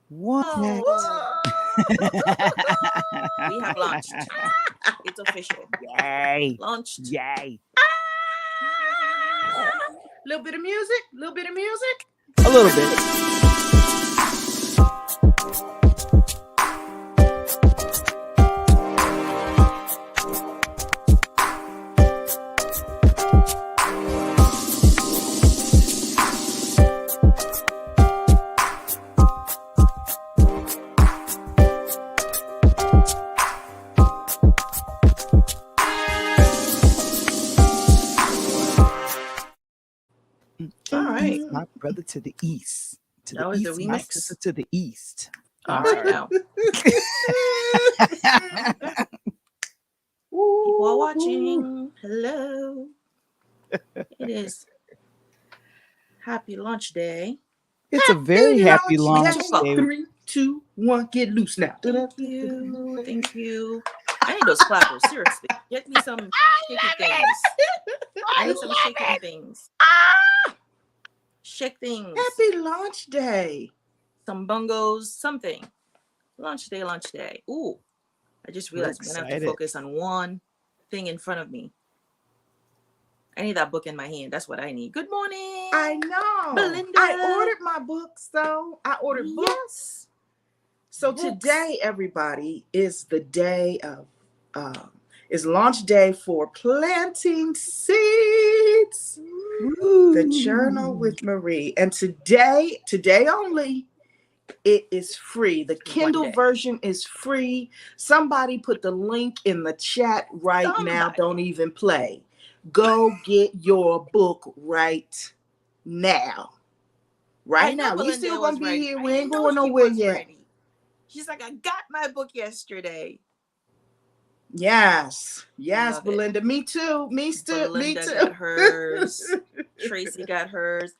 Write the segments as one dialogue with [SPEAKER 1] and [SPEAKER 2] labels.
[SPEAKER 1] What?
[SPEAKER 2] Oh, we have launched. It's official.
[SPEAKER 1] Yay.
[SPEAKER 2] Launched.
[SPEAKER 1] Yay.
[SPEAKER 3] Little bit of music. Little bit of music.
[SPEAKER 1] A little bit.
[SPEAKER 3] All right.
[SPEAKER 1] My brother to the east. To
[SPEAKER 2] That
[SPEAKER 1] the
[SPEAKER 2] was the
[SPEAKER 1] east. My
[SPEAKER 2] remix.
[SPEAKER 1] sister to the east.
[SPEAKER 2] All right now. People are watching. Hello. It is happy launch day.
[SPEAKER 1] It's a very happy launch
[SPEAKER 2] launch
[SPEAKER 1] day.
[SPEAKER 2] day.
[SPEAKER 3] 3, 2, 1, get loose now.
[SPEAKER 2] Thank you. Thank you. I need those clappers. Seriously. Get me some shaky things. I need some shaking things. Shake things.
[SPEAKER 3] Happy launch day.
[SPEAKER 2] Some bongos. Something. Launch day. Launch day. Ooh. I just realized I'm going to have to
[SPEAKER 1] excited.
[SPEAKER 2] focus on one thing in front of me. I need that book in my hand. That's what I need. Good morning.
[SPEAKER 3] I know.
[SPEAKER 2] Belinda.
[SPEAKER 3] I ordered my books, though. I ordered books.
[SPEAKER 2] Yes.
[SPEAKER 3] So
[SPEAKER 2] Books.
[SPEAKER 3] today, everybody, is the day of, is launch day for planting seeds. The Journal with Marie. And today only, it is free. The Kindle
[SPEAKER 2] day.
[SPEAKER 3] version is free. Somebody put the link in the chat right now. Don't even play. Go get your book right now.
[SPEAKER 2] I
[SPEAKER 3] Right
[SPEAKER 2] know
[SPEAKER 3] now. We
[SPEAKER 2] Belinda
[SPEAKER 3] still
[SPEAKER 2] was
[SPEAKER 3] gonna be
[SPEAKER 2] ready.
[SPEAKER 3] here.
[SPEAKER 2] I
[SPEAKER 3] We ain't
[SPEAKER 2] know
[SPEAKER 3] going
[SPEAKER 2] she
[SPEAKER 3] nowhere
[SPEAKER 2] was
[SPEAKER 3] yet.
[SPEAKER 2] ready. She's like, I got my book yesterday.
[SPEAKER 3] Yes. Yes,
[SPEAKER 2] Love it.
[SPEAKER 3] Belinda. Me too. Me too.
[SPEAKER 2] Belinda
[SPEAKER 3] Me too.
[SPEAKER 2] got hers. Tracy got hers.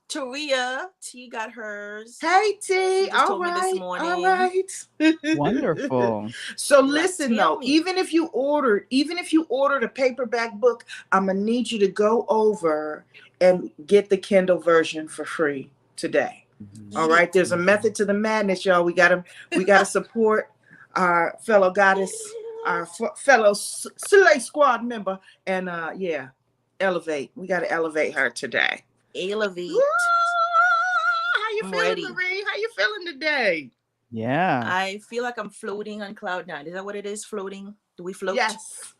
[SPEAKER 2] Taria T got hers.
[SPEAKER 3] Hey
[SPEAKER 2] She
[SPEAKER 3] T.
[SPEAKER 2] just
[SPEAKER 3] All
[SPEAKER 2] told me this
[SPEAKER 3] right.
[SPEAKER 2] morning.
[SPEAKER 3] All right.
[SPEAKER 1] Wonderful.
[SPEAKER 3] So
[SPEAKER 2] Like,
[SPEAKER 3] listen
[SPEAKER 2] tell
[SPEAKER 3] though,
[SPEAKER 2] me.
[SPEAKER 3] even if you ordered a paperback book, I'm gonna need you to go over and get the Kindle version for free today. All right. There's a method to the madness, y'all. We gotta support our fellow goddess, our fellow Slay Squad member, and yeah, elevate. We gotta elevate her today.
[SPEAKER 2] Elevate.
[SPEAKER 3] Woo! How you
[SPEAKER 2] I'm
[SPEAKER 3] feeling,
[SPEAKER 2] ready.
[SPEAKER 3] Marie? How you feeling today?
[SPEAKER 1] Yeah.
[SPEAKER 2] I feel like I'm floating on cloud 9. Is that what it is? Floating? Do we float?
[SPEAKER 3] Yes.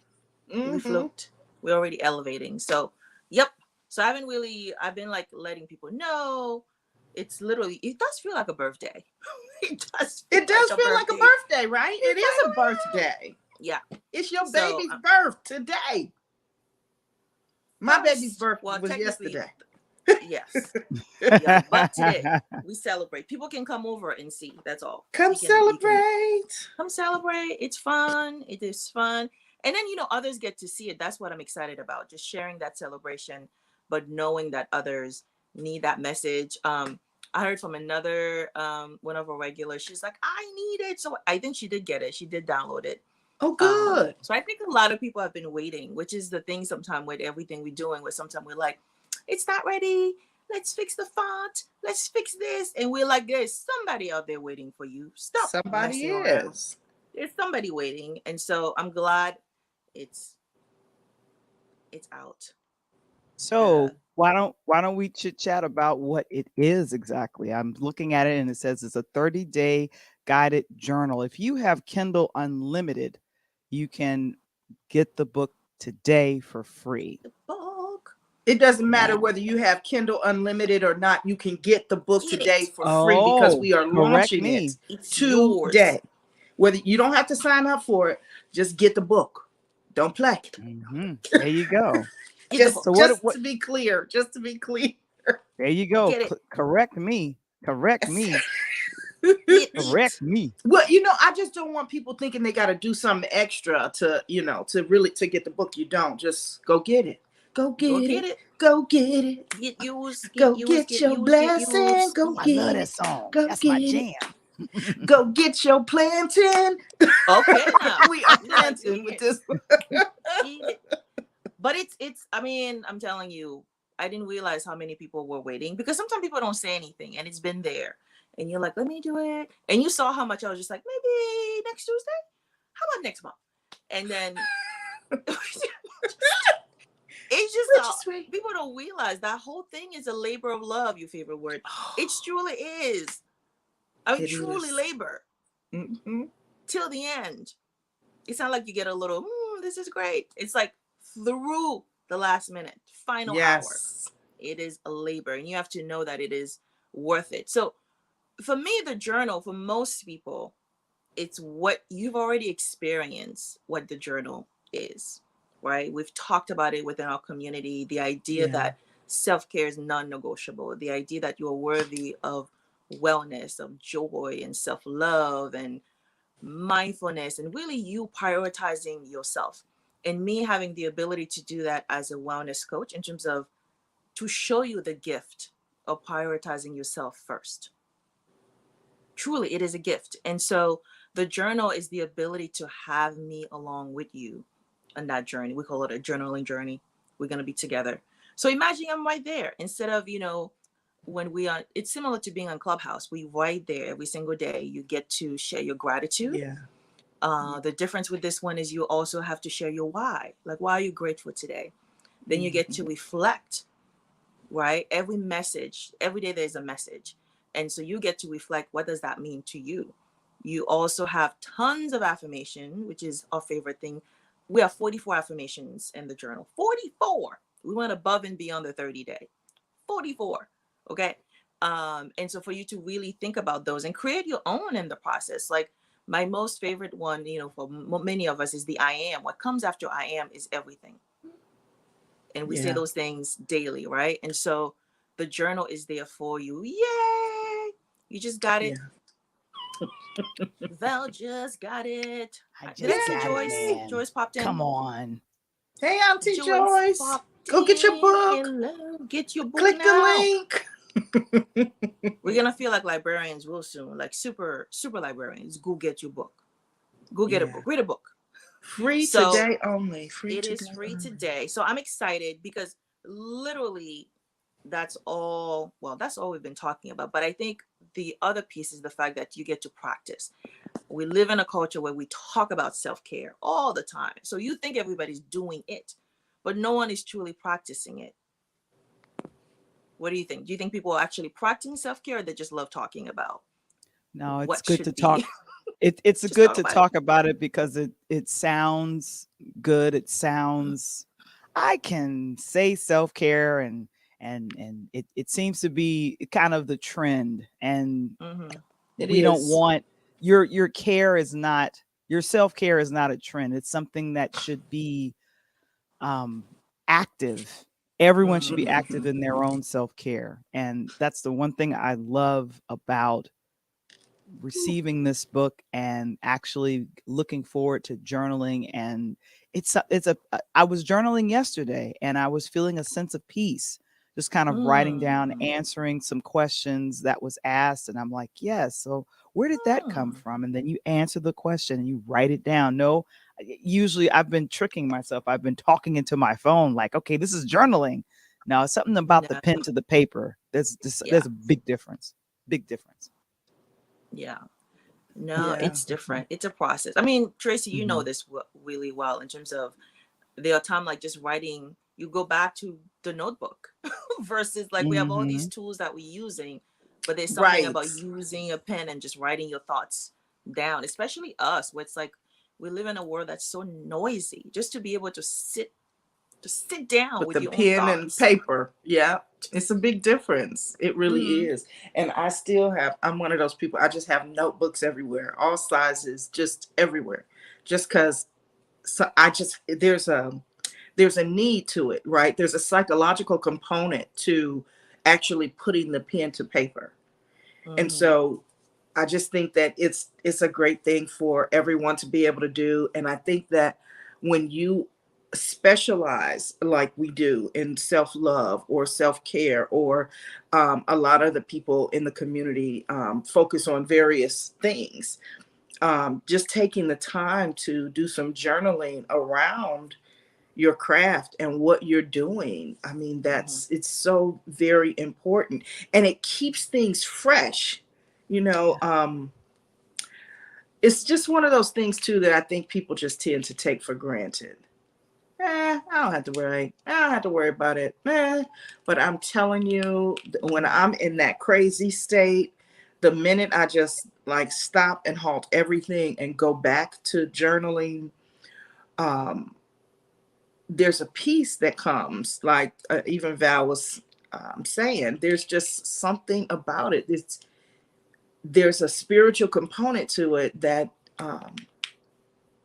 [SPEAKER 2] Do we
[SPEAKER 3] Mhm.
[SPEAKER 2] float? We're already elevating. So, yep. So I've been like letting people know. It's literally, it does feel like a birthday. It does
[SPEAKER 3] feel like a birthday, right? It is a birthday.
[SPEAKER 2] Yeah.
[SPEAKER 3] It's your
[SPEAKER 2] So,
[SPEAKER 3] baby's birth today. My baby's birth was
[SPEAKER 2] technically,
[SPEAKER 3] yesterday.
[SPEAKER 2] Yes. Yeah, but today we celebrate. People can come over and see. That's all.
[SPEAKER 3] Come
[SPEAKER 2] You can
[SPEAKER 3] celebrate.
[SPEAKER 2] come celebrate. It's fun. It is fun. And then, others get to see it. That's what I'm excited about. Just sharing that celebration, but knowing that others need that message. I heard from another one of our regulars. She's like, I need it. So I think she did get it. She did download it.
[SPEAKER 3] Oh, good.
[SPEAKER 2] So I think a lot of people have been waiting, which is the thing sometimes with everything we're doing, where sometimes we're like, it's not ready. Let's fix the font. Let's fix this. And we're like, there's somebody out there waiting for you. Stop.
[SPEAKER 3] Somebody
[SPEAKER 2] messing around.
[SPEAKER 3] is.
[SPEAKER 2] There's somebody waiting. And so I'm glad it's out.
[SPEAKER 1] So why don't we chit chat about what it is exactly? I'm looking at it and it says it's a 30-day guided journal. If you have Kindle Unlimited, you can get the book today for free.
[SPEAKER 2] The book.
[SPEAKER 3] It doesn't matter whether you have Kindle Unlimited or not. You can get the book today for free because we are launching it today. Whether you don't have to sign up for it, just get the book. Don't play.
[SPEAKER 1] Mm-hmm. There you go.
[SPEAKER 3] Just
[SPEAKER 1] what,
[SPEAKER 3] to be clear.
[SPEAKER 1] There you go. Correct me. Correct me. Correct me.
[SPEAKER 3] Well, I just don't want people thinking they got to do something extra to get the book. You don't. Just go get it. Go get it. Go get it.
[SPEAKER 2] Get yours.
[SPEAKER 3] Go get your blessing. Go get it.
[SPEAKER 1] I love that song. That's my jam.
[SPEAKER 3] Go get your planting.
[SPEAKER 2] Okay, now
[SPEAKER 3] we are planting with this one.
[SPEAKER 2] But it's. I mean, I'm telling you, I didn't realize how many people were waiting, because sometimes people don't say anything, and it's been there. and you're like, let me do it. And you saw how much I was just like, maybe next Tuesday? How about next month? And then it's just
[SPEAKER 3] Which is sweet.
[SPEAKER 2] people don't realize that whole thing is a labor of love, your favorite word. It truly is. I mean,
[SPEAKER 3] It
[SPEAKER 2] truly
[SPEAKER 3] is.
[SPEAKER 2] labor till the end. It's not like you get a little, this is great. It's like through the last minute, final hour.
[SPEAKER 3] Yes.
[SPEAKER 2] It is a labor, and you have to know that it is worth it. So for me, the journal, for most people, it's what you've already experienced, what the journal is, right? We've talked about it within our community, the idea that self-care is non-negotiable, the idea that you're worthy of wellness, of joy and self-love and mindfulness, and really you prioritizing yourself. And me having the ability to do that as a wellness coach, in terms of to show you the gift of prioritizing yourself first. Truly, it is a gift. And so the journal is the ability to have me along with you on that journey. We call it a journaling journey. We're going to be together. So imagine I'm right there. Instead of, when we are, it's similar to being on Clubhouse. We right there every single day. You get to share your gratitude.
[SPEAKER 3] Yeah.
[SPEAKER 2] The difference with this one is you also have to share your why. Like, why are you grateful today? Then you get to reflect, right? Every day there's a message. And so you get to reflect, what does that mean to you? You also have tons of affirmation, which is our favorite thing. We have 44 affirmations in the journal. 44. We went above and beyond the 30-day. 44. Okay. And so for you to really think about those and create your own in the process. Like my most favorite one, for many of us, is the I am. What comes after I am is everything. And we say those things daily, right? And so the journal is there for you. Yay! You just got it. Val just got it. Did I see Joyce?
[SPEAKER 1] Man.
[SPEAKER 2] Joyce popped in.
[SPEAKER 1] Come on.
[SPEAKER 3] Hey, Auntie Joyce. Go get your book.
[SPEAKER 2] Hello. Get your book
[SPEAKER 3] Click
[SPEAKER 2] now.
[SPEAKER 3] the link.
[SPEAKER 2] We're going to feel like librarians real soon, like super, super librarians. Go get your book. Go get a book. Read a book.
[SPEAKER 3] Free today only.
[SPEAKER 2] It is free today. So I'm excited because literally that's all we've been talking about. But I think the other piece is the fact that you get to practice. We live in a culture where we talk about self-care all the time. So you think everybody's doing it, but no one is truly practicing it. What do you think? Do you think people are actually practicing self-care, or they just love talking about?
[SPEAKER 1] No, it's good to talk. It's good to talk about it because it sounds good. It sounds, I can say self-care and it seems to be kind of the trend, and we don't want your self-care is not a trend. It's something that should be active. Everyone should be active in their own self-care. And that's the one thing I love about receiving this book and actually looking forward to journaling. And I was journaling yesterday and I was feeling a sense of peace, just kind of writing down, answering some questions that was asked. And I'm like, yes. So where did that come from? And then you answer the question and you write it down. No, usually I've been tricking myself. I've been talking into my phone like, okay, this is journaling. No, it's something about the pen to the paper. There's a big difference. Big difference.
[SPEAKER 2] Yeah. No, it's different. It's a process. I mean, Tracy, you know this really well in terms of there are times like just writing, you go back to the notebook versus like we have all these tools that we're using, but there's something about using a pen and just writing your thoughts down, especially us, where it's like we live in a world that's so noisy. Just to be able to sit down with
[SPEAKER 3] the
[SPEAKER 2] your
[SPEAKER 3] pen
[SPEAKER 2] own
[SPEAKER 3] and paper. Yeah, it's a big difference. It really is. And I'm one of those people, I just have notebooks everywhere, all sizes, just everywhere, just because there's a need to it, right? There's a psychological component to actually putting the pen to paper. And so I just think that it's a great thing for everyone to be able to do. And I think that when you specialize like we do in self-love or self-care, or a lot of the people in the community focus on various things, just taking the time to do some journaling around your craft and what you're doing. I mean, it's so very important, and it keeps things fresh. You know, it's just one of those things too that I think people just tend to take for granted. I don't have to worry. I don't have to worry about it. But I'm telling you, when I'm in that crazy state, the minute I just like stop and halt everything and go back to journaling, um, there's a peace that comes. Like even Val was saying, there's just something about it. There's a spiritual component to it that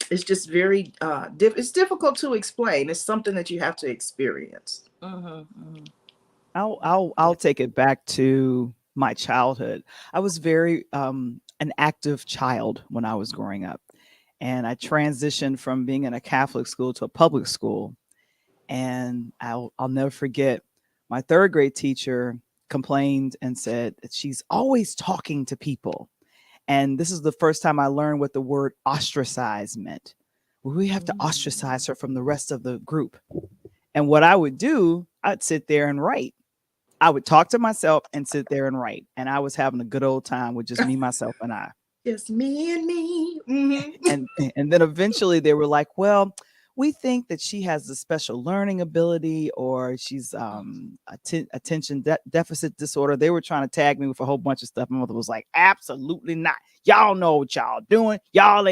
[SPEAKER 3] it's just very it's difficult to explain. It's something that you have to experience.
[SPEAKER 1] I'll take it back to my childhood. I was very an active child when I was growing up, and I transitioned from being in a Catholic school to a public school. And I'll never forget, my third grade teacher complained and said that she's always talking to people. And this is the first time I learned what the word ostracize meant. We have to ostracize her from the rest of the group. And what I would do, I'd sit there and write. I would talk to myself and sit there and write. And I was having a good old time with just me, myself, and I.
[SPEAKER 3] Just me and me.
[SPEAKER 1] And then eventually they were like, well, we think that she has a special learning ability, or she's attention deficit disorder. They were trying to tag me with a whole bunch of stuff. My mother was like, absolutely not. Y'all know what y'all doing. Y'all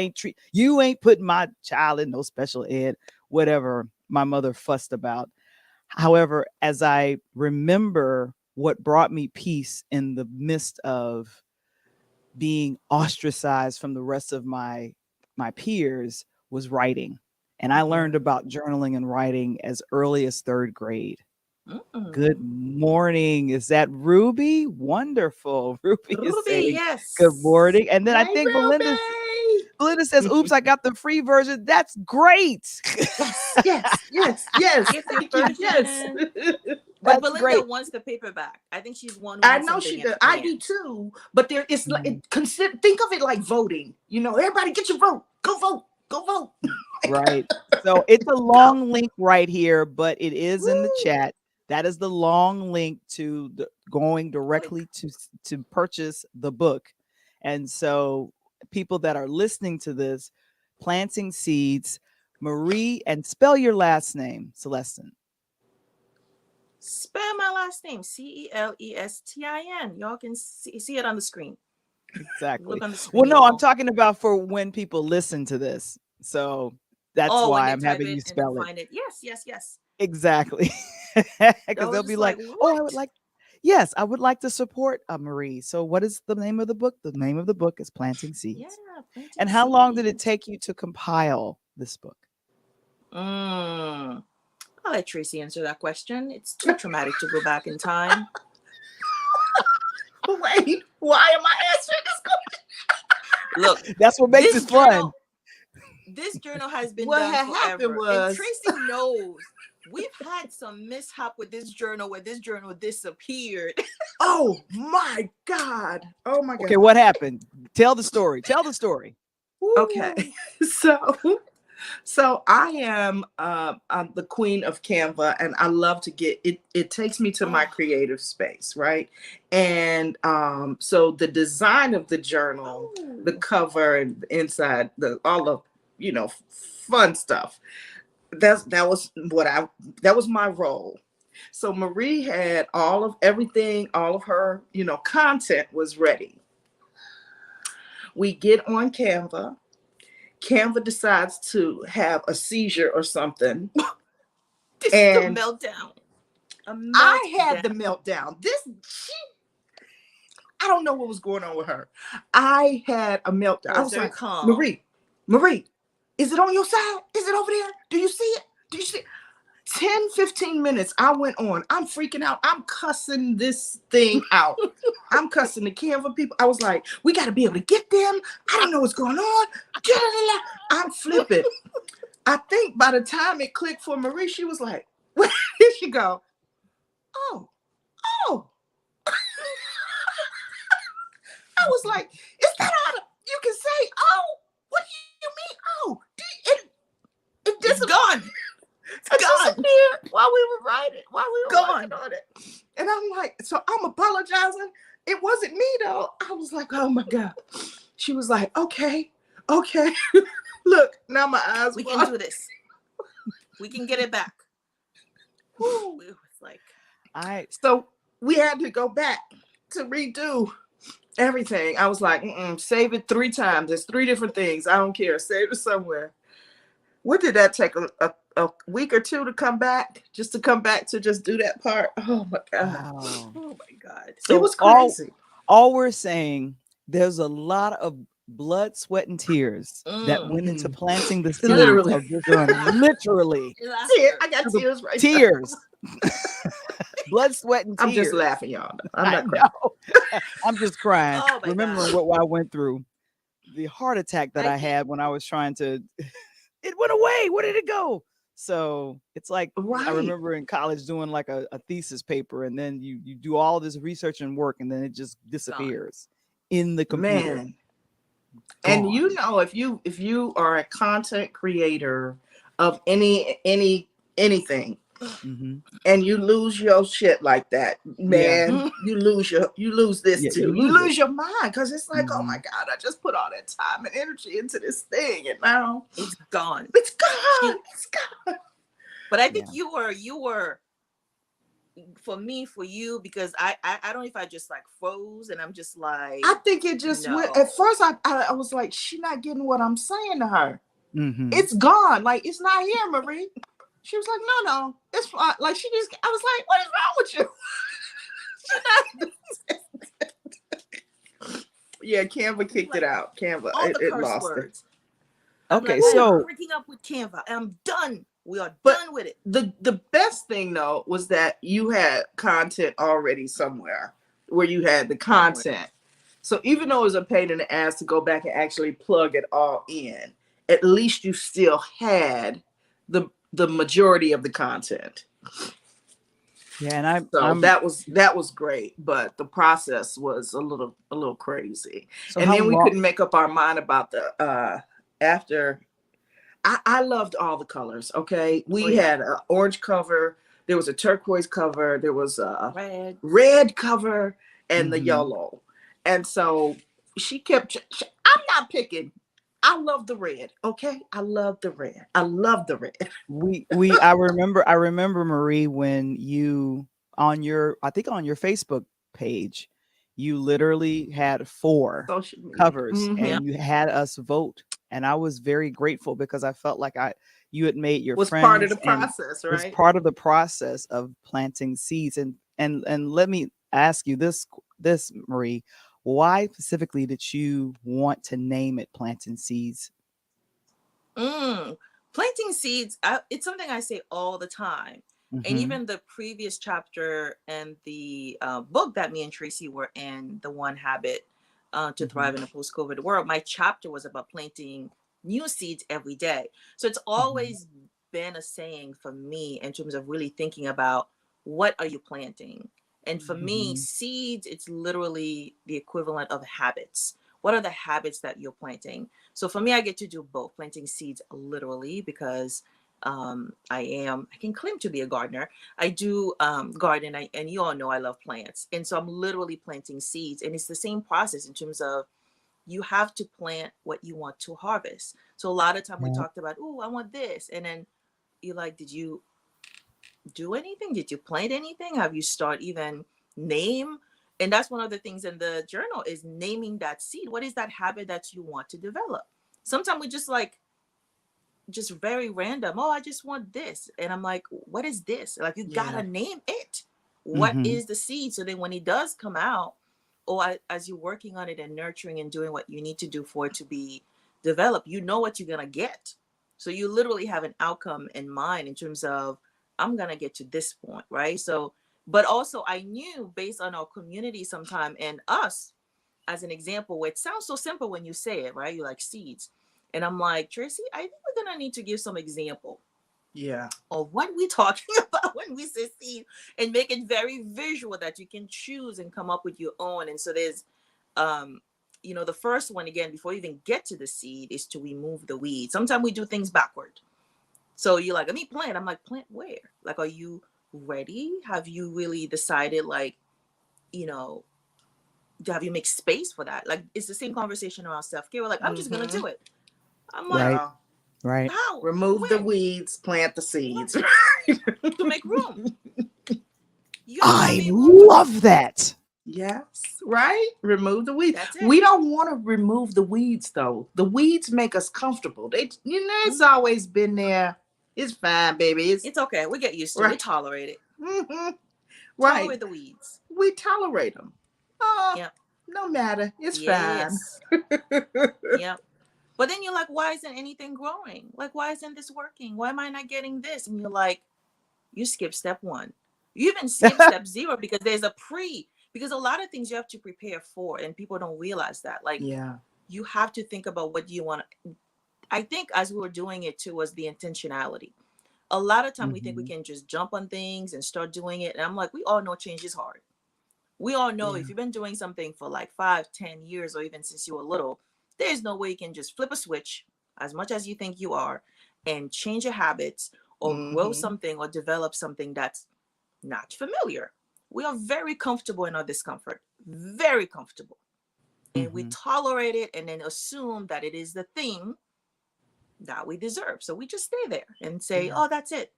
[SPEAKER 1] you ain't putting my child in no special ed, whatever my mother fussed about. However, as I remember what brought me peace in the midst of being ostracized from the rest of my peers was writing. And I learned about journaling and writing as early as third grade. Good morning. Is that Ruby? Wonderful. Ruby is saying
[SPEAKER 2] yes.
[SPEAKER 1] good morning. And then I
[SPEAKER 3] Hey,
[SPEAKER 1] think
[SPEAKER 3] Ruby.
[SPEAKER 1] Belinda says, oops, I got the free version. That's great.
[SPEAKER 3] Yes.
[SPEAKER 2] Get the version.
[SPEAKER 3] Yes.
[SPEAKER 2] But Belinda
[SPEAKER 1] great.
[SPEAKER 2] wants the paperback. I think she's one.
[SPEAKER 3] I know she does. I do too. But there is like think of it like voting. You know, everybody get your vote. Go vote. Go vote.
[SPEAKER 1] Right. So it's a long link right here, but it is in the chat. That is the long link to going directly to purchase the book. And so people that are listening to this, planting seeds, Marie, and spell your last name, Celestin.
[SPEAKER 2] Spell my last name, Celestin. Y'all can see it on the screen.
[SPEAKER 1] Exactly.
[SPEAKER 2] Look on the screen.
[SPEAKER 1] Well, no, I'm talking about for when people listen to this. So that's why I'm having you spell it.
[SPEAKER 2] Find it. Yes.
[SPEAKER 1] Exactly. Because they'll be like, oh, I would like to support Marie. So what is the name of the book? The name of the book is Planting Seeds.
[SPEAKER 2] Yeah, Planting
[SPEAKER 1] And how long did it
[SPEAKER 2] Seeds.
[SPEAKER 1] take you to compile this book?
[SPEAKER 2] I'll let Tracy answer that question. It's too traumatic to go back in time.
[SPEAKER 3] Wait, why am I answering this question?
[SPEAKER 2] Look,
[SPEAKER 1] that's what makes it fun.
[SPEAKER 2] This journal has been done forever. And Tracy knows we've had some mishap with this journal where this journal disappeared.
[SPEAKER 3] Oh my God.
[SPEAKER 1] Okay, what happened? Tell the story.
[SPEAKER 3] Ooh. Okay. So I am I'm the queen of Canva, and I love to get it. It takes me to my creative space, right? And so the design of the journal, the cover and inside, all the fun stuff. That was my role. So Marie had everything, all of her content was ready. We get on Canva. Canva decides to have a seizure or something.
[SPEAKER 2] This is a meltdown.
[SPEAKER 3] I had the meltdown. I don't know what was going on with her. I had a meltdown. I was like, calm. Marie, is it on your side? Is it over there? Do you see it? 10, 15 minutes I went on. I'm freaking out. I'm cussing this thing out. I'm cussing the Canva people. I was like, we got to be able to get them. I don't know what's going on. I'm flipping. I think by the time it clicked for Marie, she was like, here she go. Oh. I was like, is that all you can say? Oh, what do you mean? Oh, it's gone. It's disappeared while we were writing, working on it. And I'm like, so I'm apologizing. it wasn't me though. I was like, oh my God. She was like, okay. Look, now my eyes.
[SPEAKER 2] We can do this. We can get it back. Woo. It was like,
[SPEAKER 3] so we had to go back to redo everything. I was like, save it 3 times. There's 3 different things. I don't care. Save it somewhere. What did that take? A week or 2 to come back? Just to come back to just do that part? Oh my God.
[SPEAKER 1] Wow.
[SPEAKER 2] oh my God.
[SPEAKER 1] So
[SPEAKER 3] it was crazy.
[SPEAKER 1] all we're saying, there's a lot of blood, sweat, and tears that went into planting the seeds
[SPEAKER 3] Literally.
[SPEAKER 1] of your journal. Literally.
[SPEAKER 3] I got tears right now.
[SPEAKER 1] Tears. Blood, sweat, and tears.
[SPEAKER 3] I'm just laughing, y'all. I'm not
[SPEAKER 1] crying. I'm just crying.
[SPEAKER 2] Oh my
[SPEAKER 1] remembering
[SPEAKER 2] God.
[SPEAKER 1] what I went through. The heart attack that I had when I was trying to, it went away. Where did it go? So it's like, I remember in college doing like a thesis paper, and then you do all this research and work, and then it just disappears in the computer.
[SPEAKER 3] Man. And you know, if you are a content creator of anything, and you lose your shit like that, man, you lose this too. You lose your mind, because it's like, oh my God, I just put all that time and energy into this thing, and now
[SPEAKER 2] it's gone.
[SPEAKER 3] It's gone. It's gone.
[SPEAKER 2] But I think you were for you, because I don't know if I just like froze, and I'm just like,
[SPEAKER 3] I think it just went. At first I was like, she not getting what I'm saying to her. It's gone. Like, it's not here, Marie. She was like, no, it's fine. Like, I was like, what is wrong with you? Yeah, Canva kicked it out. Canva,
[SPEAKER 2] all the
[SPEAKER 3] it
[SPEAKER 2] curse
[SPEAKER 3] lost
[SPEAKER 2] words.
[SPEAKER 1] It. Okay, so
[SPEAKER 2] I'm breaking up with Canva. I'm done. We are done with it.
[SPEAKER 3] The best thing though was that you had content already somewhere where you had the content. So even though it was a pain in the ass to go back and actually plug it all in, at least you still had the majority of the content.
[SPEAKER 1] Yeah, and
[SPEAKER 3] that was great, but the process was a little crazy.
[SPEAKER 1] So
[SPEAKER 3] and then we couldn't make up our mind about the after. I loved all the colors. Okay, we had an orange cover, there was a turquoise cover, there was a red cover, and the yellow. And so she kept. I'm not picking. I love the red. Okay, I love the red. I love the red.
[SPEAKER 1] I remember Marie, when you I think on your Facebook page, you literally had 4 covers, and you had us vote. And I was very grateful, because I felt like you had made your friends
[SPEAKER 3] part of the process, right?
[SPEAKER 1] Was part of the process of planting seeds. And let me ask you this, Marie, why specifically did you want to name it Planting Seeds?
[SPEAKER 2] Planting seeds, it's something I say all the time. And even the previous chapter and the book that me and Tracy were in, the One Habit to Thrive in a Post-COVID World, my chapter was about planting new seeds every day. So it's always been a saying for me in terms of really thinking about, what are you planting? And for me, seeds, it's literally the equivalent of habits. What are the habits that you're planting? So for me, I get to do both, planting seeds literally, because I can claim to be a gardener. I do garden, and you all know I love plants. And so I'm literally planting seeds. And it's the same process in terms of, you have to plant what you want to harvest. So a lot of time we talked about, oh, I want this. And then you're like, did you do anything? Did you plant anything? Have you start even name? And that's one of the things in the journal, is naming that seed. What is that habit that you want to develop? Sometimes we just very random. Oh, I just want this. And I'm like, what is this? Like, you gotta name it. What is the seed? So then when it does come out, or as you're working on it and nurturing and doing what you need to do for it to be developed, you know what you're gonna get. So you literally have an outcome in mind in terms of, I'm gonna get to this point, right? So, but also I knew, based on our community sometime, and us as an example, where it sounds so simple when you say it, right? You like seeds. And I'm like, Tracy, I think we're gonna need to give some example of what we're talking about when we say seed, and make it very visual, that you can choose and come up with your own. And so there's the first one, again, before you even get to the seed, is to remove the weeds. Sometimes we do things backward. So you're like, let me plant. I'm like, plant where? Like, are you ready? Have you really decided, like, have you make space for that? Like, it's the same conversation around self-care. We're like, I'm just gonna do it. I'm like,
[SPEAKER 1] Right.
[SPEAKER 3] Yeah.
[SPEAKER 1] Right.
[SPEAKER 2] how?
[SPEAKER 3] Remove the
[SPEAKER 2] When?
[SPEAKER 3] weeds, plant the seeds.
[SPEAKER 2] To make room. You have
[SPEAKER 1] I
[SPEAKER 2] me room.
[SPEAKER 1] love that.
[SPEAKER 3] Yes, right? Remove the weeds.
[SPEAKER 2] That's it.
[SPEAKER 3] We don't want to remove the weeds though. The weeds make us comfortable. They, it's always been there. It's fine, baby.
[SPEAKER 2] It's okay. We get used to it. We
[SPEAKER 3] Right.
[SPEAKER 2] tolerate it.
[SPEAKER 3] Mhm. Right.
[SPEAKER 2] Tolerate the weeds.
[SPEAKER 3] We tolerate them. Oh,
[SPEAKER 2] Yep.
[SPEAKER 3] no matter. It's
[SPEAKER 2] Yes.
[SPEAKER 3] fine.
[SPEAKER 2] Yep. But then you're like, why isn't anything growing? Like, why isn't this working? Why am I not getting this? And you're like, you skip step 1. You even skip step 0 because there's a because a lot of things you have to prepare for, and people don't realize that. Like,
[SPEAKER 3] Yeah.
[SPEAKER 2] you have to think about what do you want to. I think as we were doing it too was the intentionality. A lot of time we think we can just jump on things and start doing it. And I'm like, we all know change is hard. We all know if you've been doing something for like 5-10 years, or even since you were little, there's no way you can just flip a switch as much as you think you are and change your habits or grow something or develop something that's not familiar. We are very comfortable in our discomfort, very comfortable. And we tolerate it and then assume that it is the thing that we deserve. So we just stay there and say, oh, that's it.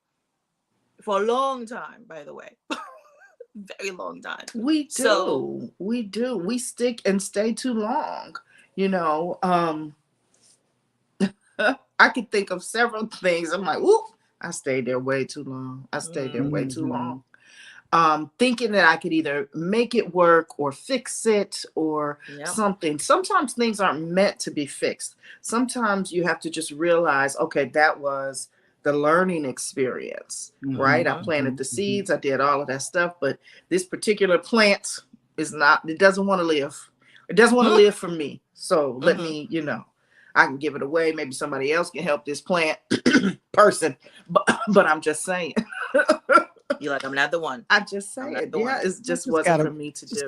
[SPEAKER 2] For a long time, by the way. Very long time.
[SPEAKER 3] We do.
[SPEAKER 2] So,
[SPEAKER 3] we do. We stick and stay too long. I could think of several things. I'm like, ooh, I stayed there way too long. I stayed there way too long. Thinking that I could either make it work or fix it or something. Sometimes things aren't meant to be fixed. Sometimes you have to just realize, okay, that was the learning experience, right? I planted the seeds. I did all of that stuff, but this particular plant is not, it doesn't want to live. It doesn't want to live for me. So let me, I can give it away. Maybe somebody else can help this plant person, but I'm just saying.
[SPEAKER 2] You're like, I'm not the one.
[SPEAKER 3] I just say it. Yeah, it just wasn't for me to do.
[SPEAKER 1] I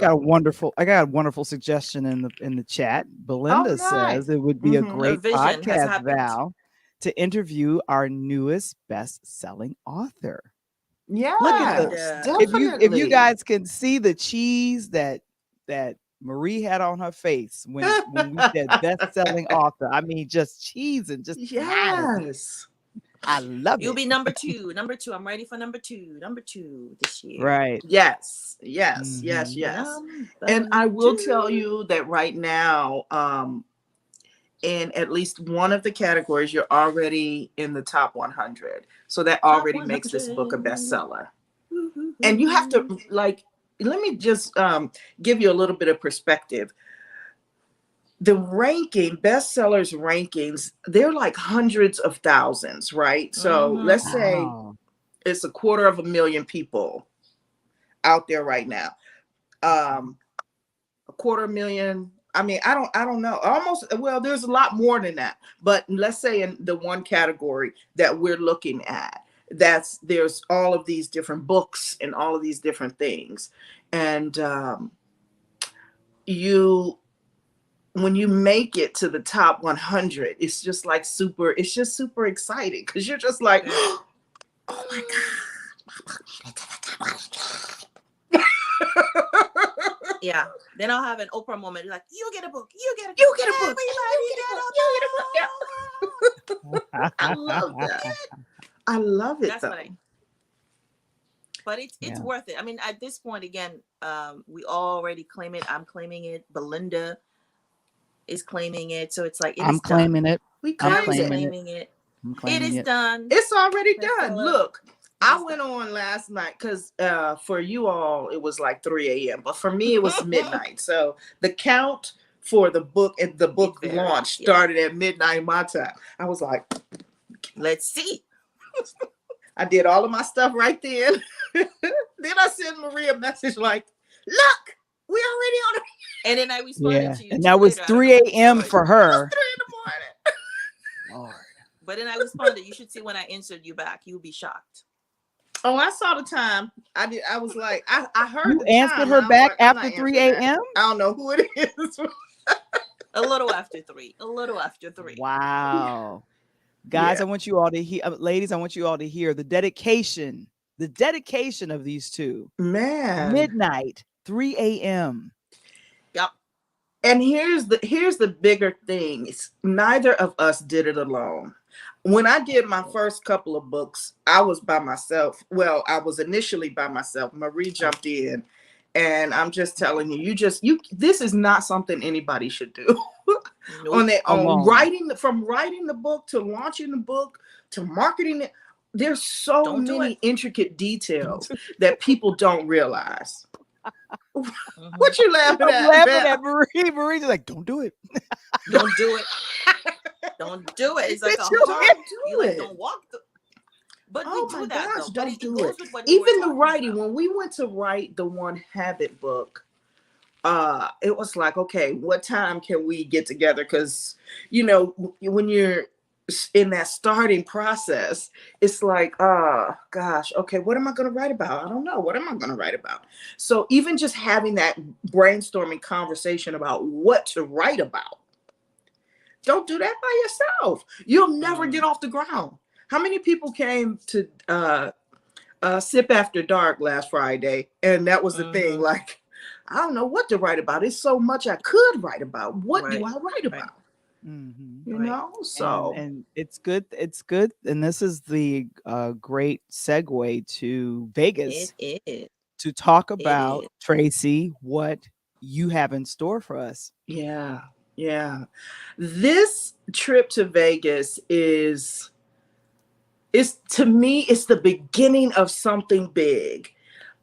[SPEAKER 1] got a wonderful suggestion in the chat. Belinda says it would be a great podcast, Val, to interview our newest best-selling author.
[SPEAKER 3] Yeah,
[SPEAKER 1] look at
[SPEAKER 3] definitely.
[SPEAKER 1] If you guys can see the cheese that Marie had on her face when we said best-selling author. I mean, just cheese and just
[SPEAKER 3] yes.
[SPEAKER 1] I love
[SPEAKER 2] You'll
[SPEAKER 1] it.
[SPEAKER 2] be number 2. Number 2. I'm ready for number 2. Number 2 this year.
[SPEAKER 1] Right.
[SPEAKER 3] Yes. And I will tell you that right now, in at least one of the categories, you're already in the top 100. So that already makes this book a bestseller. And you have to, like, let me just give you a little bit of perspective. The ranking, bestsellers rankings, they're like hundreds of thousands, right? So let's say it's 250,000 people out there right now. 250,000. I mean, I don't know. Almost, well, there's a lot more than that. But let's say in the one category that we're looking at, there's all of these different books and all of these different things. And when you make it to the top 100, it's just super exciting because you're just like, oh my God.
[SPEAKER 2] Yeah. Then I'll have an Oprah moment. Like, you get a book. You get a book.
[SPEAKER 3] You get a book. You get a book. I love that. I love it. That's funny.
[SPEAKER 2] But it's worth it. I mean, at this point, again, we already claim it. I'm claiming it. Belinda is claiming it. So it's like,
[SPEAKER 1] I'm claiming it.
[SPEAKER 3] We claiming
[SPEAKER 2] it. It is done.
[SPEAKER 3] It's already done. Look, I went on last night because for you all, it was like 3 a.m. But for me, it was midnight. So the count for the book and the book launch started at midnight my time. I was like,
[SPEAKER 2] let's see.
[SPEAKER 3] I did all of my stuff right then. Then I sent Marie a message like, look, we already on it.
[SPEAKER 2] And then I responded to you.
[SPEAKER 1] And that was 3 a.m. for her.
[SPEAKER 3] 3 in the morning.
[SPEAKER 1] Lord.
[SPEAKER 2] But then I responded, you should see when I answered you back. You'll be shocked.
[SPEAKER 3] Oh, I saw the time. I did. I was like, I heard.
[SPEAKER 1] You answered her back after 3 a.m.?
[SPEAKER 3] I don't know who it is.
[SPEAKER 2] A little after 3. A little after 3.
[SPEAKER 1] Wow. Guys, I want you all to hear, ladies, I want you all to hear the dedication of these two.
[SPEAKER 3] Man.
[SPEAKER 1] Midnight, 3 a.m.
[SPEAKER 2] Yep.
[SPEAKER 3] And here's the bigger thing. It's neither of us did it alone. When I did my first couple of books, I was by myself. Well, I was initially by myself. Marie jumped in, and I'm just telling you, this is not something anybody should do on their own.
[SPEAKER 1] Alone.
[SPEAKER 3] From writing the book to launching the book to marketing it, there's so
[SPEAKER 2] Don't do
[SPEAKER 3] many
[SPEAKER 2] it.
[SPEAKER 3] intricate details that people don't realize.
[SPEAKER 2] Mhm.
[SPEAKER 3] What you laughing
[SPEAKER 1] I'm
[SPEAKER 3] at,
[SPEAKER 1] laughing
[SPEAKER 3] Belle?
[SPEAKER 1] at Marie. Marie's like, don't do it.
[SPEAKER 2] Don't do it. Don't do it. It's like a
[SPEAKER 3] Bitch,
[SPEAKER 2] hard.
[SPEAKER 3] don't
[SPEAKER 2] You
[SPEAKER 3] do
[SPEAKER 2] like
[SPEAKER 3] it.
[SPEAKER 2] don't walk. But we
[SPEAKER 3] Oh
[SPEAKER 2] do
[SPEAKER 3] my
[SPEAKER 2] that
[SPEAKER 3] gosh,
[SPEAKER 2] though. But
[SPEAKER 3] don't
[SPEAKER 2] it
[SPEAKER 3] do it.
[SPEAKER 2] goes with what we were
[SPEAKER 3] Even the
[SPEAKER 2] talking
[SPEAKER 3] writing,
[SPEAKER 2] about.
[SPEAKER 3] when we went to write the One Habit book, it was like, okay, what time can we get together? Because, when you're in that starting process, it's like, gosh, okay, what am I going to write about? I don't know. What am I going to write about? So even just having that brainstorming conversation about what to write about, don't do that by yourself. You'll never get off the ground. How many people came to Sip After Dark last Friday, and that was the thing? Like, I don't know what to write about. It's so much I could write about. What do I write about? So
[SPEAKER 1] And it's good. It's good. And this is the great segue to Vegas
[SPEAKER 2] It is.
[SPEAKER 1] to talk
[SPEAKER 2] It
[SPEAKER 1] about,
[SPEAKER 2] is.
[SPEAKER 1] Tracy, what you have in store for us.
[SPEAKER 3] yeah. This trip to Vegas is to me, it's the beginning of something big.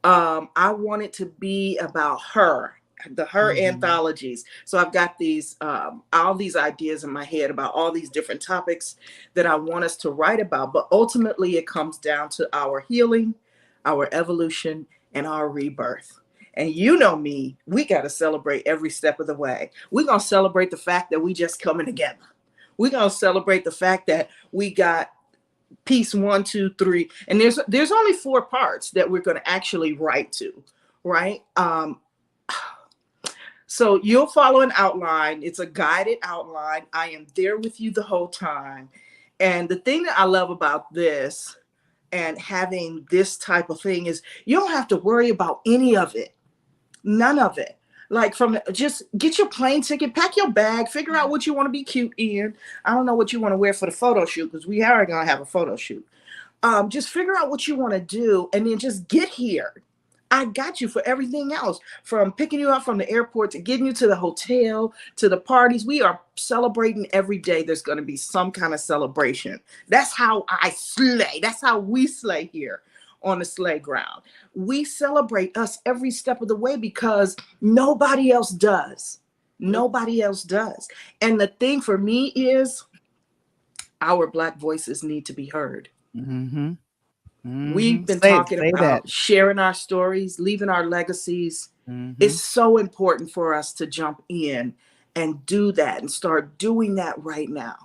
[SPEAKER 3] I want it to be about her anthologies. So I've got these all these ideas in my head about all these different topics that I want us to write about. But ultimately, it comes down to our healing, our evolution, and our rebirth. And you know me, we got to celebrate every step of the way. We're going to celebrate the fact that we just coming together. We're going to celebrate the fact that we got piece 1, 2, 3, and there's only 4 parts that we're going to actually write to, right? So you'll follow an outline. It's a guided outline. I am there with you the whole time. And the thing that I love about this and having this type of thing is you don't have to worry about any of it. None of it. Like, just get your plane ticket, pack your bag, figure out what you want to be cute in. I don't know what you want to wear for the photo shoot, because we are going to have a photo shoot. Just figure out what you want to do and then just get here. I got you for everything else, from picking you up from the airport to getting you to the hotel, to the parties. We are celebrating every day. There's going to be some kind of celebration. That's how I slay. That's how we slay here on the sleigh ground. We celebrate us every step of the way because nobody else does. Nobody else does. And the thing for me is our Black voices need to be heard.
[SPEAKER 1] Mm-hmm.
[SPEAKER 3] We've been
[SPEAKER 1] Say
[SPEAKER 3] talking
[SPEAKER 1] that.
[SPEAKER 3] about sharing our stories, leaving our legacies.
[SPEAKER 1] Mm-hmm.
[SPEAKER 3] It's so important for us to jump in and do that and start doing that right now.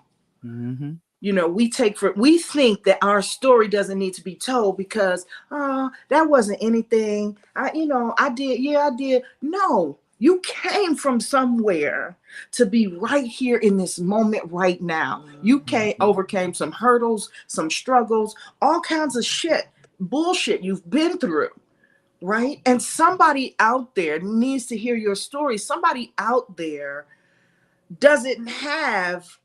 [SPEAKER 1] Mm-hmm.
[SPEAKER 3] We think that our story doesn't need to be told because that wasn't anything. I did. No, you came from somewhere to be right here in this moment right now. You overcame some hurdles, some struggles, all kinds of bullshit you've been through, right? And somebody out there needs to hear your story. Somebody out there doesn't have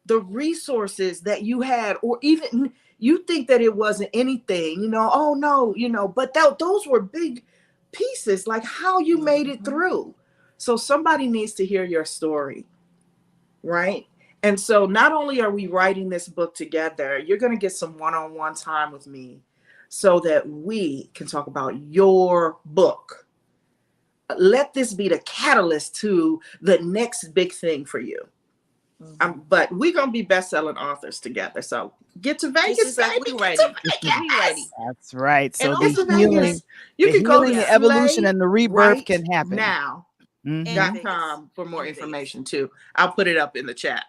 [SPEAKER 3] the resources that you had, or even you think that it wasn't anything, oh no, but those were big pieces, like how you made it through. So somebody needs to hear your story, right? And so not only are we writing this book together, you're going to get some one-on-one time with me so that we can talk about your book. Let this be the catalyst to the next big thing for you. But we're going to be best-selling authors together. So get to Vegas,
[SPEAKER 2] like
[SPEAKER 3] baby.
[SPEAKER 2] We
[SPEAKER 3] Get
[SPEAKER 2] ready.
[SPEAKER 3] to Vegas.
[SPEAKER 2] We ready.
[SPEAKER 1] That's right. So
[SPEAKER 2] And
[SPEAKER 1] the
[SPEAKER 2] also
[SPEAKER 1] healing,
[SPEAKER 3] you can go to
[SPEAKER 1] the evolution, and the rebirth can happen
[SPEAKER 3] now.
[SPEAKER 1] Mm-hmm.
[SPEAKER 3] .com for more information too. I'll put it up in the chat.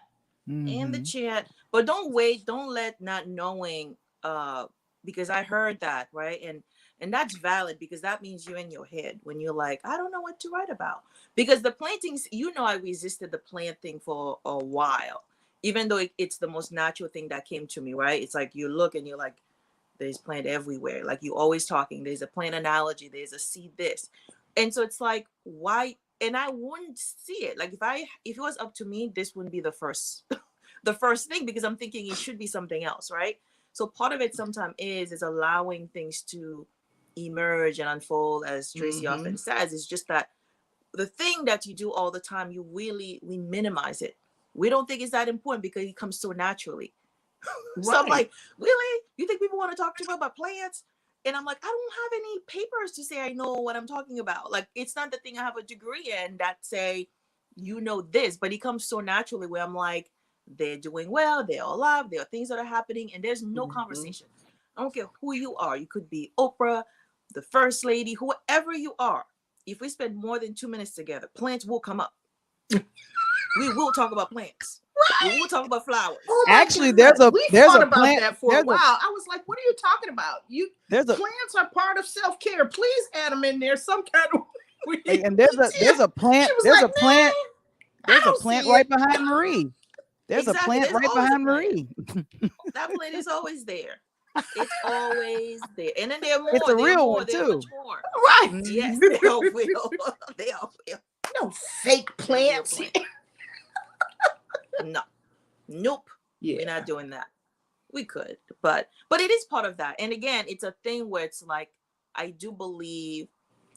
[SPEAKER 2] In the chat. But don't wait. Don't let not knowing, because I heard that, right? And that's valid, because that means you're in your head when you're like, I don't know what to write about. Because the plantings, I resisted the plant thing for a while, even though it's the most natural thing that came to me, right? It's like you look and you're like, there's plant everywhere. Like you always talking, there's a plant analogy, there's a seed this. And so it's like, why and I wouldn't see it. Like if it was up to me, this wouldn't be the first the first thing, because I'm thinking it should be something else, right? So part of it sometimes is allowing things to emerge and unfold, as Tracy often says. It's just that the thing that you do all the time, we minimize it. We don't think it's that important because it comes so naturally. Right. So I'm like, really? You think people want to talk to me about plants? And I'm like, I don't have any papers to say I know what I'm talking about. Like, it's not the thing I have a degree in that say, you know this, but it comes so naturally where I'm like, they're doing well, they're alive, there are things that are happening, and there's no conversation. I don't care who you are. You could be Oprah, the first lady, whoever you are. If we spend more than 2 minutes together, plants will come up. We will talk about plants. Right. We will talk about flowers.
[SPEAKER 3] Oh
[SPEAKER 1] actually,
[SPEAKER 3] goodness.
[SPEAKER 1] there's
[SPEAKER 3] thought
[SPEAKER 1] a
[SPEAKER 3] about
[SPEAKER 1] plant
[SPEAKER 3] that for a while. I was like, what are you talking about? Plants are part of self-care. Please add them in there some kind of way.
[SPEAKER 1] And there's a plant. There's a plant. There's a plant right behind Marie. There's a plant right behind Marie.
[SPEAKER 2] That plant is always there. It's always there. And then there are more.
[SPEAKER 1] It's a real one
[SPEAKER 2] too.
[SPEAKER 1] Much
[SPEAKER 2] more.
[SPEAKER 3] Right.
[SPEAKER 2] Yes, they are real. They are real.
[SPEAKER 3] No fake plants.
[SPEAKER 2] No. Nope. Yeah. We're not doing that. We could, but it is part of that. And again, it's a thing where it's like, I do believe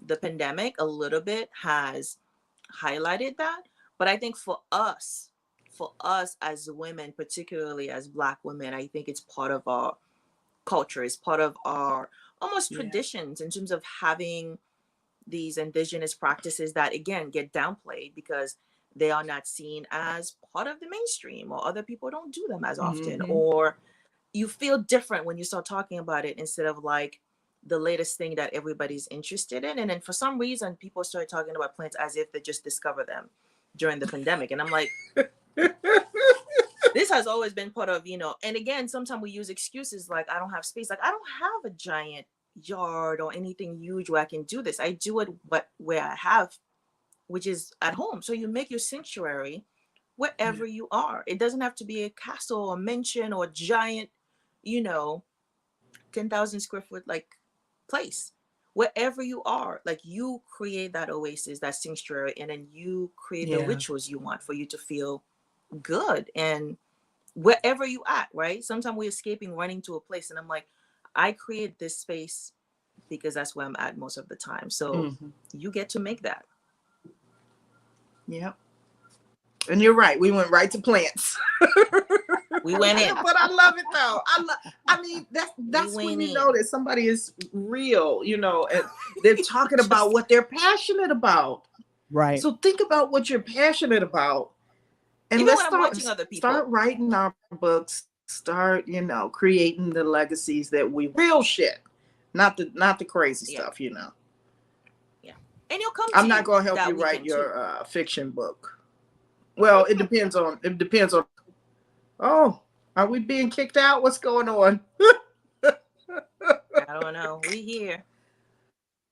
[SPEAKER 2] the pandemic a little bit has highlighted that. But I think for us as women, particularly as Black women, I think it's part of our culture. It's part of our almost traditions in terms of having these indigenous practices that, again, get downplayed because they are not seen as part of the mainstream, or other people don't do them as often, or you feel different when you start talking about it instead of like the latest thing that everybody's interested in. And then for some reason, people started talking about plants as if they just discovered them during the pandemic. And I'm like, this has always been part of, and again, sometimes we use excuses like, I don't have space. Like, I don't have a giant yard or anything huge where I can do this. I do it where I have, which is at home. So you make your sanctuary wherever you are. It doesn't have to be a castle or mansion or a giant, 10,000 square foot like place. Wherever you are, like, you create that oasis, that sanctuary, and then you create the rituals you want for you to feel good. And wherever you at, right? Sometimes we're escaping, running to a place, and I'm like, I create this space because that's where I'm at most of the time. So you get to make that.
[SPEAKER 3] Yep. And you're right. We went right to plants.
[SPEAKER 2] We went in.
[SPEAKER 3] But I love it though. I mean, that's when you know that somebody is real, and they're talking about what they're passionate about.
[SPEAKER 1] Right.
[SPEAKER 3] So think about what you're passionate about. And
[SPEAKER 2] even
[SPEAKER 3] let's
[SPEAKER 2] when I'm watching other people.
[SPEAKER 3] Start writing our books, start, creating the legacies that real shit. Not the crazy stuff, Yeah.
[SPEAKER 2] And you'll come
[SPEAKER 3] I'm not going to help you write your fiction book. Well, it depends on. Oh, are we being kicked out? What's going on?
[SPEAKER 2] I don't know. We here.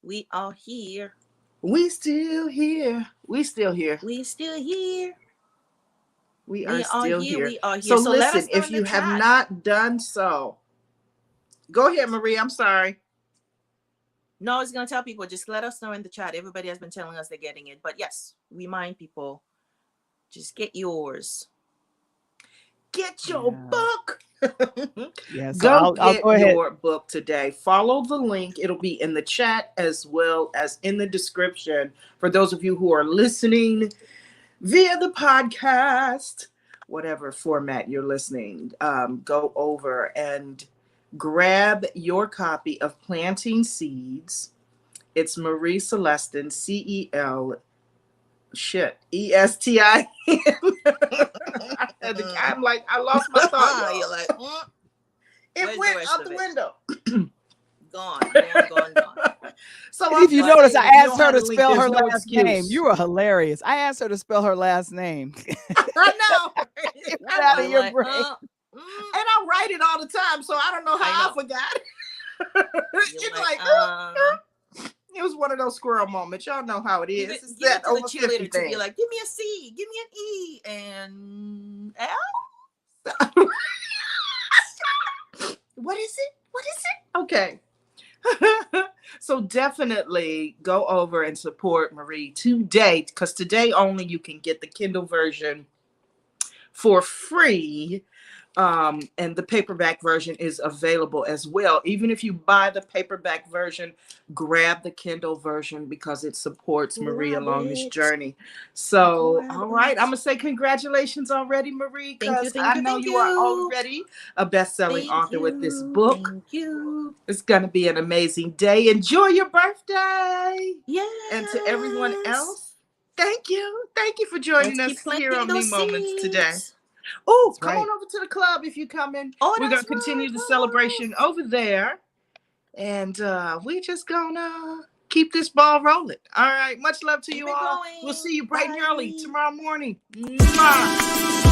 [SPEAKER 2] We are here.
[SPEAKER 3] We still here. We still here.
[SPEAKER 2] We still here.
[SPEAKER 3] We are still here.
[SPEAKER 2] We are here.
[SPEAKER 3] So listen, if you have not done so, go ahead, Marie. I'm sorry.
[SPEAKER 2] No, I was going to tell people, just let us know in the chat. Everybody has been telling us they're getting it. But yes, remind people, just get yours. Get your book.
[SPEAKER 1] Yes.
[SPEAKER 3] I'll go ahead. Your book today. Follow the link. It'll be in the chat as well as in the description for those of you who are listening via the podcast, whatever format you're listening. Go over and grab your copy of Planting Seeds. It's Marie Celestin, CEL. ESTIN. I'm like, I lost my thought.
[SPEAKER 2] You're like,
[SPEAKER 3] it went out the window.
[SPEAKER 2] Gone.
[SPEAKER 1] So if you notice, I asked her to spell her last name. You were hilarious. I asked her to spell her last name.
[SPEAKER 3] I know.
[SPEAKER 1] It went out of your brain.
[SPEAKER 3] And I write it all the time, so I don't know how I forgot. It's like, it was one of those squirrel moments. Y'all know how it is.
[SPEAKER 2] It's that over 50 thing. You're like, give me a C, give me an E, and L.
[SPEAKER 3] What is it? Okay. So definitely go over and support Marie today, because today only you can get the Kindle version for free. And the paperback version is available as well. Even if you buy the paperback version, grab the Kindle version because it supports Marie
[SPEAKER 2] Grab
[SPEAKER 3] along this
[SPEAKER 2] it.
[SPEAKER 3] journey. So,
[SPEAKER 2] Grab
[SPEAKER 3] all right,
[SPEAKER 2] it.
[SPEAKER 3] I'm gonna say congratulations already, Marie,
[SPEAKER 2] Thank you,
[SPEAKER 3] because
[SPEAKER 2] thank
[SPEAKER 3] I
[SPEAKER 2] you,
[SPEAKER 3] know
[SPEAKER 2] thank
[SPEAKER 3] you are
[SPEAKER 2] you.
[SPEAKER 3] already a best-selling
[SPEAKER 2] Thank
[SPEAKER 3] author with this
[SPEAKER 2] you.
[SPEAKER 3] book.
[SPEAKER 2] Thank you.
[SPEAKER 3] It's gonna be an amazing day. Enjoy your birthday.
[SPEAKER 2] Yes.
[SPEAKER 3] And to everyone else, thank you. Thank you for
[SPEAKER 2] Let's
[SPEAKER 3] joining
[SPEAKER 2] keep
[SPEAKER 3] us here
[SPEAKER 2] planting
[SPEAKER 3] on Me
[SPEAKER 2] those
[SPEAKER 3] Moments today.
[SPEAKER 2] seeds.
[SPEAKER 3] Oh,
[SPEAKER 1] That's
[SPEAKER 3] come
[SPEAKER 1] right.
[SPEAKER 3] on over to the club if you come in.
[SPEAKER 2] Oh,
[SPEAKER 3] We're going
[SPEAKER 2] that's
[SPEAKER 3] to continue
[SPEAKER 2] right.
[SPEAKER 3] the
[SPEAKER 2] Woo.
[SPEAKER 3] celebration over there. And we just going to keep this ball rolling. All right. Much love to
[SPEAKER 2] Keep
[SPEAKER 3] you
[SPEAKER 2] it
[SPEAKER 3] all. We'll
[SPEAKER 2] going.
[SPEAKER 3] see you bright and early
[SPEAKER 2] Bye.
[SPEAKER 3] tomorrow morning. Mwah.